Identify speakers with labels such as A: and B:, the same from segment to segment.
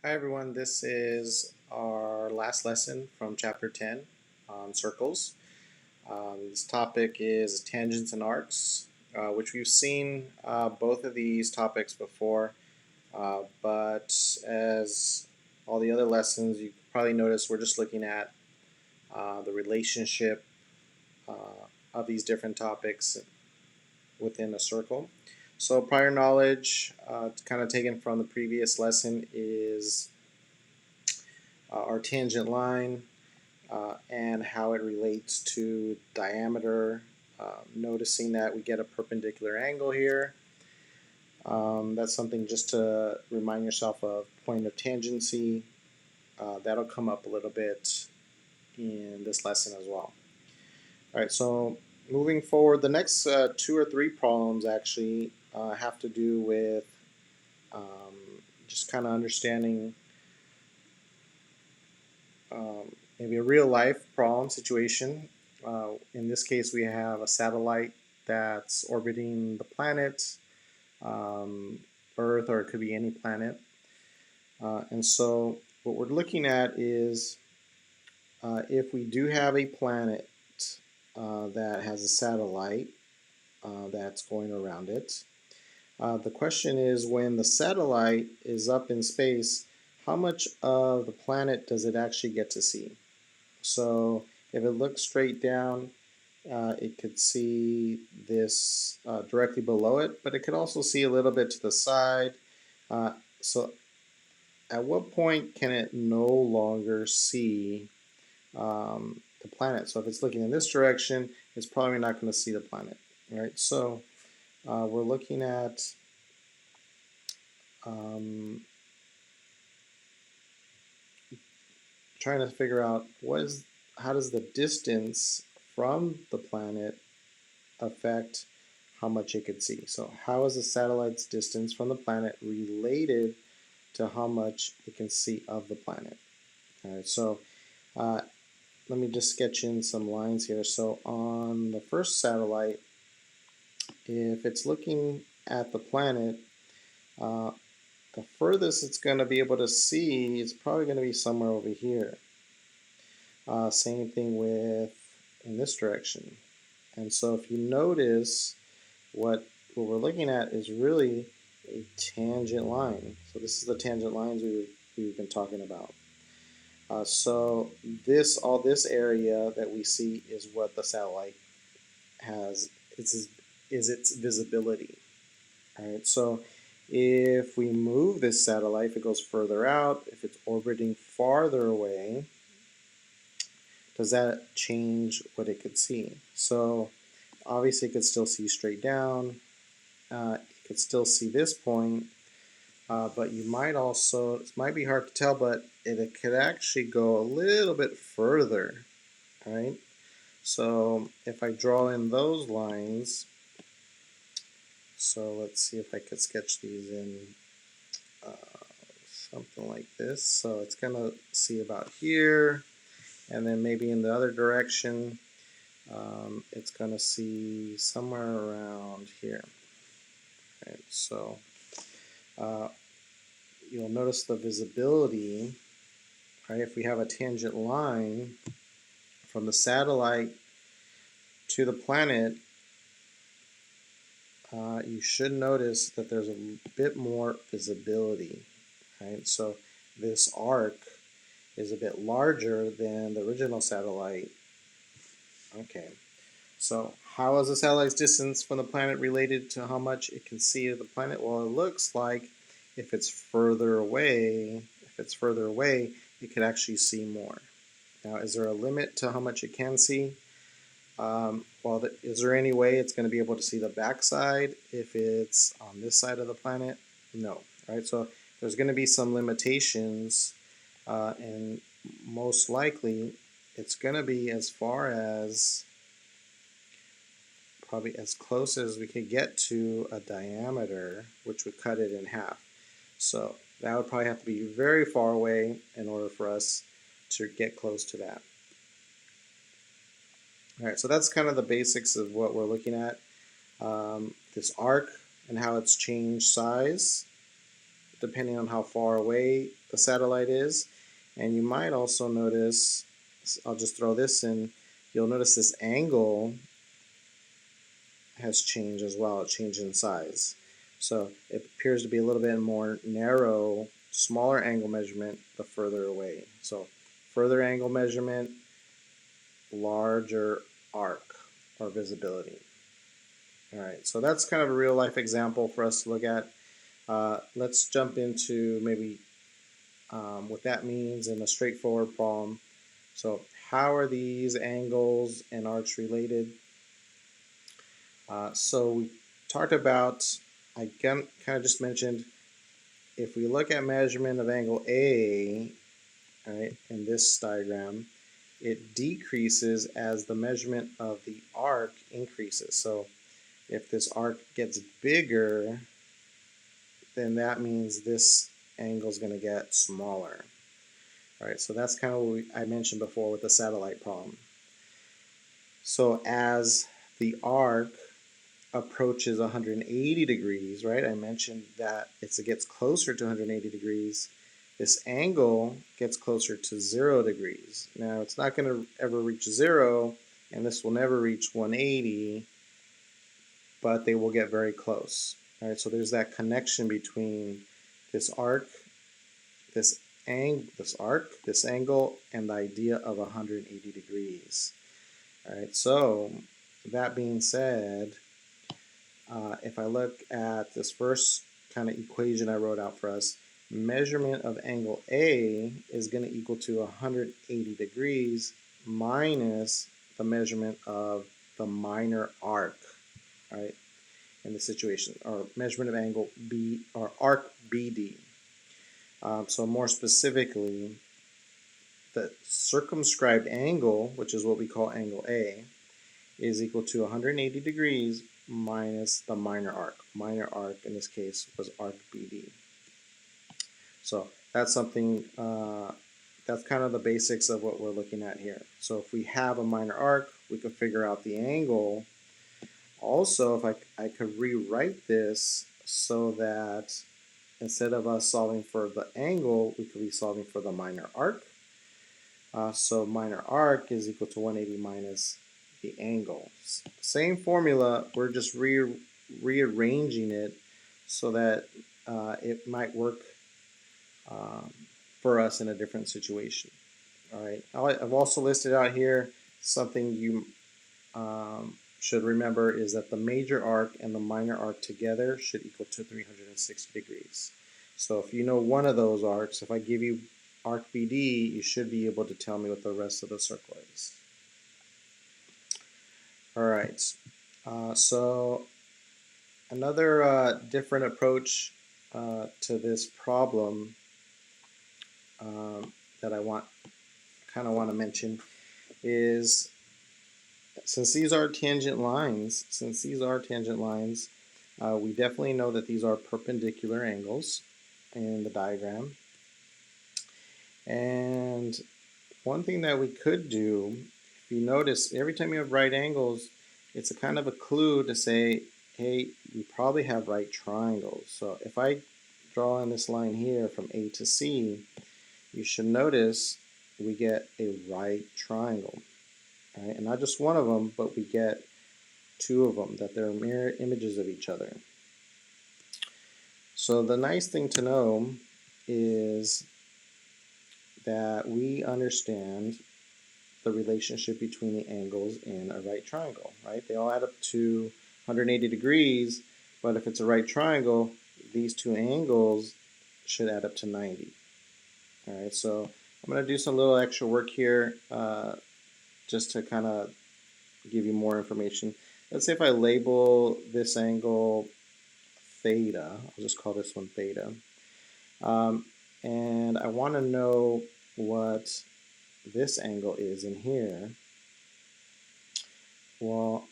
A: Hi everyone, this is our last lesson from chapter 10 on circles. This topic is tangents and arcs, which we've seen both of these topics before, but as all the other lessons, you probably noticed we're just looking at the relationship uh, of these different topics within a circle. So prior knowledge, kind of taken from the previous lesson, is our tangent line, and how it relates to diameter. Noticing that we get a perpendicular angle here. That's something just to remind yourself of point of tangency. That'll come up a little bit in this lesson as well. All right, so moving forward, the next two or three problems actually have to do with just kind of understanding maybe a real life problem situation. In this case, we have a satellite that's orbiting the planet, um, Earth, or it could be any planet. And so, what we're looking at is if we do have a planet that has a satellite that's going around it. The question is, when the satellite is up in space, how much of the planet does it actually get to see? So if it looks straight down, it could see this directly below it, but it could also see a little bit to the side. So at what point can it no longer see the planet? So if it's looking in this direction, it's probably not going to see the planet, right? So we're looking at um, trying to figure out how does the distance from the planet affect how much it could see. So how is the satellite's distance from the planet related to how much it can see of the planet? All right, so uh, let me just sketch in some lines here. So on the first satellite, if it's looking at the planet, uh, the furthest it's going to be able to see is probably going to be somewhere over here. Same thing with in this direction. And so if you notice, what we're looking at is really a tangent line. So this is the tangent lines we've been talking about. So all this area that we see is what the satellite has. Is its visibility. All right. So if we move this satellite, if it goes further out, if it's orbiting farther away, does that change what it could see? So obviously, it could still see straight down. You could still see this point, but you might also, it might be hard to tell, but it could actually go a little bit further, right? So if I draw in those lines, so let's see if I could sketch these in uh, something like this. So it's going to see about here, and then maybe in the other direction, it's going to see somewhere around here. Right, so uh, you'll notice the visibility, right? If we have a tangent line from the satellite to the planet, you should notice that there's a bit more visibility, right? So this arc is a bit larger than the original satellite. Okay, so how is the satellite's distance from the planet related to how much it can see of the planet? Well, it looks like if it's further away, it could actually see more. Now, is there a limit to how much it can see? Well, is there any way it's going to be able to see the backside if it's on this side of the planet? No, right? So there's going to be some limitations, and most likely it's going to be as far as probably as close as we could get to a diameter, which would cut it in half. So that would probably have to be very far away in order for us to get close to that. All right, so that's kind of the basics of what we're looking at. This arc and how it's changed size. depending on how far away the satellite is. And you might also notice, I'll just throw this in, you'll notice this angle has changed as well. It changed in size. So it appears to be a little bit more narrow, smaller angle measurement the further away. So further angle measurement, larger arc or visibility. All right, so that's kind of a real life example for us to look at. Let's jump into maybe what that means in a straightforward problem. So how are these angles and arcs related? So we talked about, I kind of just mentioned, if we look at measurement of angle A, right, in this diagram, it decreases as the measurement of the arc increases. So if this arc gets bigger, then that means this angle is going to get smaller. All right, so that's kind of what I mentioned before with the satellite problem. So as the arc approaches 180 degrees, right? I mentioned that as it gets closer to 180 degrees, this angle gets closer to 0 degrees. Now, it's not going to ever reach 0, and this will never reach 180, but they will get very close. All right, so there's that connection between this arc, this angle, and the idea of 180 degrees. All right, so that being said, if I look at this first kind of equation I wrote out for us, measurement of angle A is going to equal to 180 degrees minus the measurement of the minor arc, right, in the situation, or measurement of angle B, or arc BD. So more specifically, the circumscribed angle, which is what we call angle A, is equal to 180 degrees minus the minor arc. Minor arc in this case was arc BD. So that's something, that's kind of the basics of what we're looking at here. So if we have a minor arc, we can figure out the angle. Also, if I could rewrite this so that instead of us solving for the angle, we could be solving for the minor arc. So minor arc is equal to 180 minus the angle. Same formula, we're just rearranging it so that it might work for us in a different situation. All right, I've also listed out here something you should remember is that the major arc and the minor arc together should equal to 360 degrees. So if you know one of those arcs, if I give you arc BD, you should be able to tell me what the rest of the circle is. All right, so another different approach to this problem that I kind of want to mention is, since these are tangent lines, we definitely know that these are perpendicular angles in the diagram. And one thing that we could do, if you notice, every time you have right angles, it's a kind of a clue to say, hey, you probably have right triangles. So if I draw on this line here from A to C, you should notice we get a right triangle. All right? And not just one of them, but we get two of them, that they're mirror images of each other. So the nice thing to know is that we understand the relationship between the angles in a right triangle, right? They all add up to 180 degrees, but if it's a right triangle, these two angles should add up to 90. All right, so I'm going to do some little extra work here just to kind of give you more information. Let's say if I label this angle theta, I'll just call this one theta. And I want to know what this angle is in here. Well,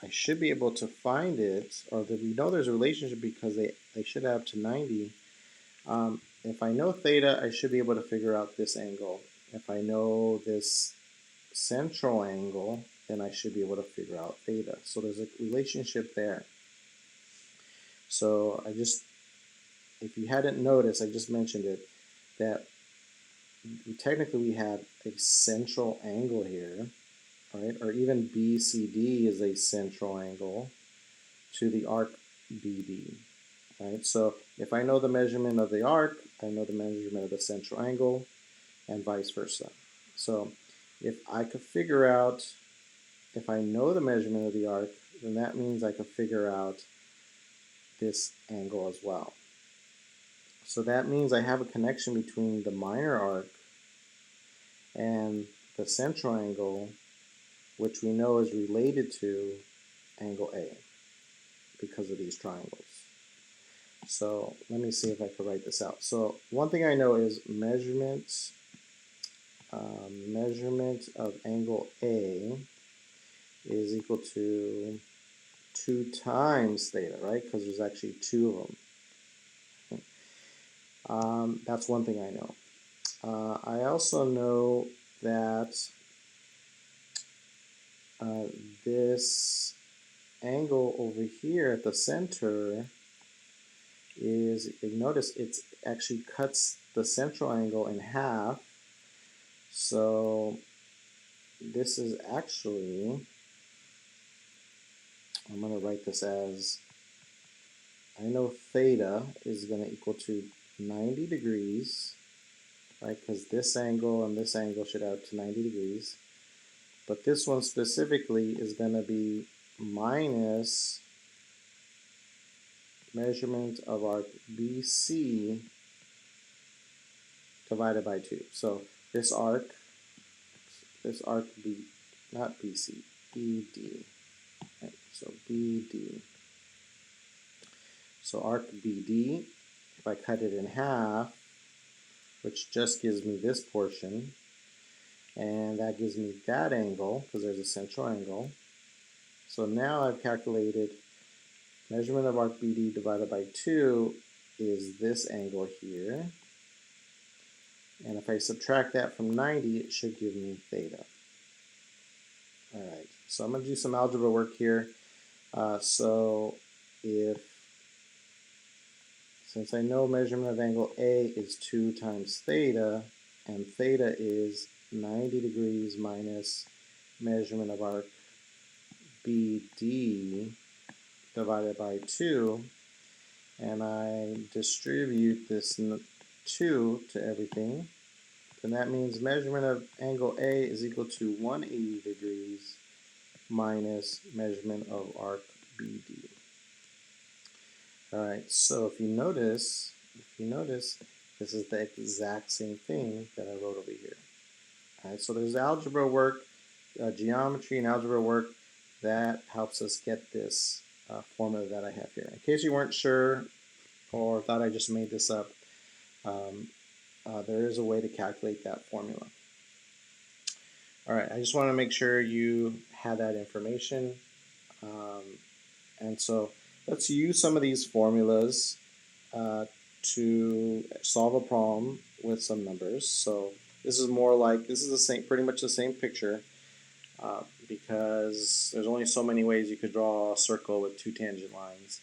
A: I should be able to find it, or that we know there's a relationship because they should add up to 90. If I know theta, I should be able to figure out this angle. If I know this central angle, then I should be able to figure out theta. So there's a relationship there. So I just if you hadn't noticed, I just mentioned it, that technically we have a central angle here, right? Or even BCD is a central angle to the arc BD, right? So if I know the measurement of the arc, I know the measurement of the central angle, and vice versa. So if I could figure out, if I know the measurement of the arc, then that means I could figure out this angle as well. So that means I have a connection between the minor arc and the central angle, which we know is related to angle A because of these triangles. So let me see if I can write this out. So one thing I know is measurement of angle A is equal to 2 times theta, right? Because there's actually 2 of them. That's one thing I know. I also know that this angle over here at the center is, you notice it actually cuts the central angle in half. So this is actually, I'm going to write this as, I know theta is going to equal to 90 degrees, right? Because this angle and this angle should add to 90 degrees. But this one specifically is going to be minus measurement of arc BC divided by 2. So this arc B, not BC, BD. Right? So BD. So arc BD, if I cut it in half, which just gives me this portion, and that gives me that angle, because there's a central angle. So now I've calculated measurement of arc BD divided by 2 is this angle here. And if I subtract that from 90, it should give me theta. Alright, so I'm going to do some algebra work here. Since I know measurement of angle A is 2 times theta, and theta is 90 degrees minus measurement of arc BD divided by 2, and I distribute this 2 to everything, then that means measurement of angle A is equal to 180 degrees minus measurement of arc BD. Alright, so if you notice, this is the exact same thing that I wrote over here. Alright, so there's algebra work, geometry and algebra work that helps us get this formula that I have here. In case you weren't sure or thought I just made this up, there is a way to calculate that formula. Alright, I just want to make sure you have that information. And so let's use some of these formulas to solve a problem with some numbers. So this is more like, this is the same, pretty much the same picture, because there's only so many ways you could draw a circle with 2 tangent lines.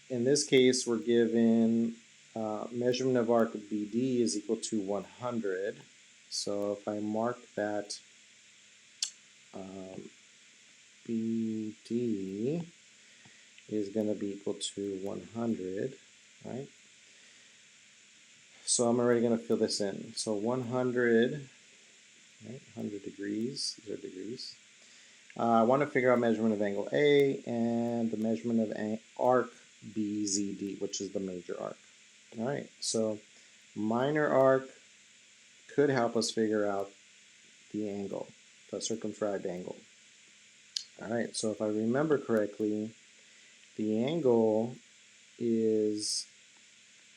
A: In this case, we're given measurement of arc BD is equal to 100. So if I mark that BD is going to be equal to 100, right? So I'm already going to fill this in. So 100, right, 100 degrees, these are degrees. I want to figure out measurement of angle A and the measurement of arc BZD, which is the major arc. All right, so minor arc could help us figure out the angle, the circumscribed angle. All right, so if I remember correctly, the angle is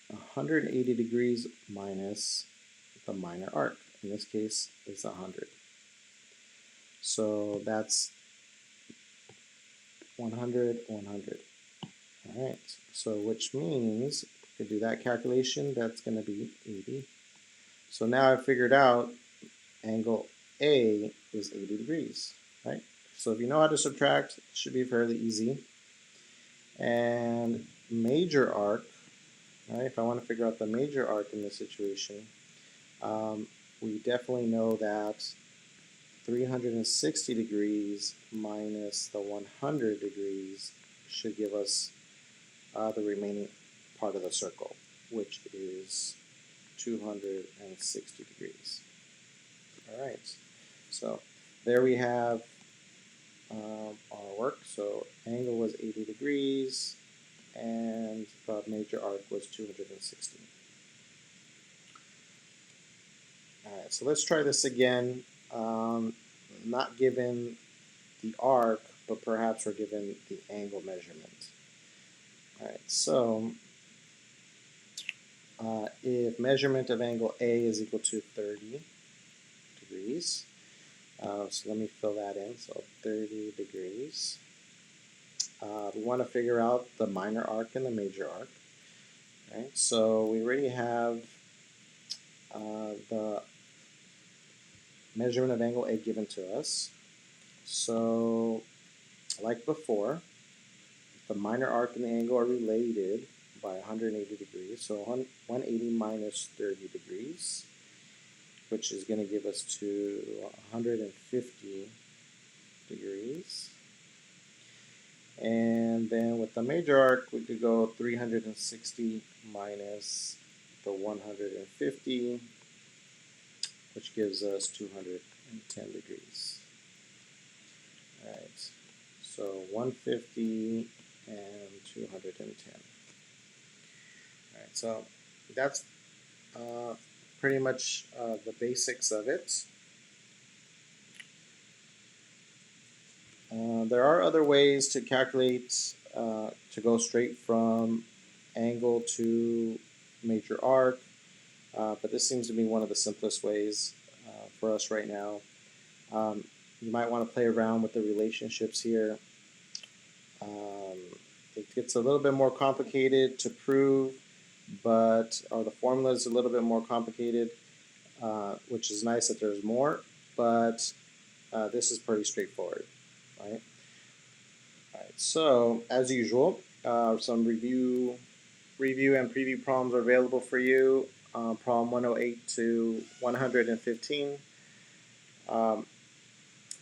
A: 180 degrees minus the minor arc. In this case, it's 100. So that's 100, 100. All right, so which means we could do that calculation. That's going to be 80. So now I've figured out angle A is 80 degrees, right? So if you know how to subtract, it should be fairly easy. And major arc, right, if I want to figure out the major arc in this situation, we definitely know that 360 degrees minus the 100 degrees should give us the remaining part of the circle, which is 260 degrees. All right, so there we have our work. So angle was 80 degrees, and the major arc was 260. All right, so let's try this again. Not given the arc, but perhaps we're given the angle measurement. All right, so if measurement of angle A is equal to 30 degrees, so let me fill that in, so 30 degrees. We want to figure out the minor arc and the major arc. Right, so we already have the measurement of angle A given to us. So, like before, the minor arc and the angle are related by 180 degrees. So 180 minus 30 degrees, which is going to give us to 150 degrees. And then with the major arc, we could go 360 minus the 150, which gives us 210 degrees. All right, so 150 and 210. All right, so that's pretty much the basics of it. There are other ways to calculate, to go straight from angle to major arc, but this seems to be one of the simplest ways for us right now. You might want to play around with the relationships here. It gets a little bit more complicated to prove, or the formula is a little bit more complicated, which is nice that there's more, but this is pretty straightforward, right? All right, so as usual, some review and preview problems are available for you. Problem 108 to 115.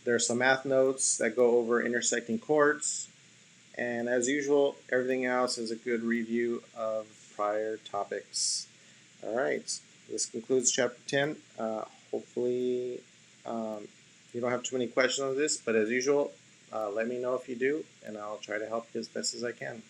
A: There's some math notes that go over intersecting chords. And as usual, everything else is a good review of prior topics. All right, this concludes chapter 10. Hopefully, you don't have too many questions on this, but as usual, let me know if you do, and I'll try to help you as best as I can.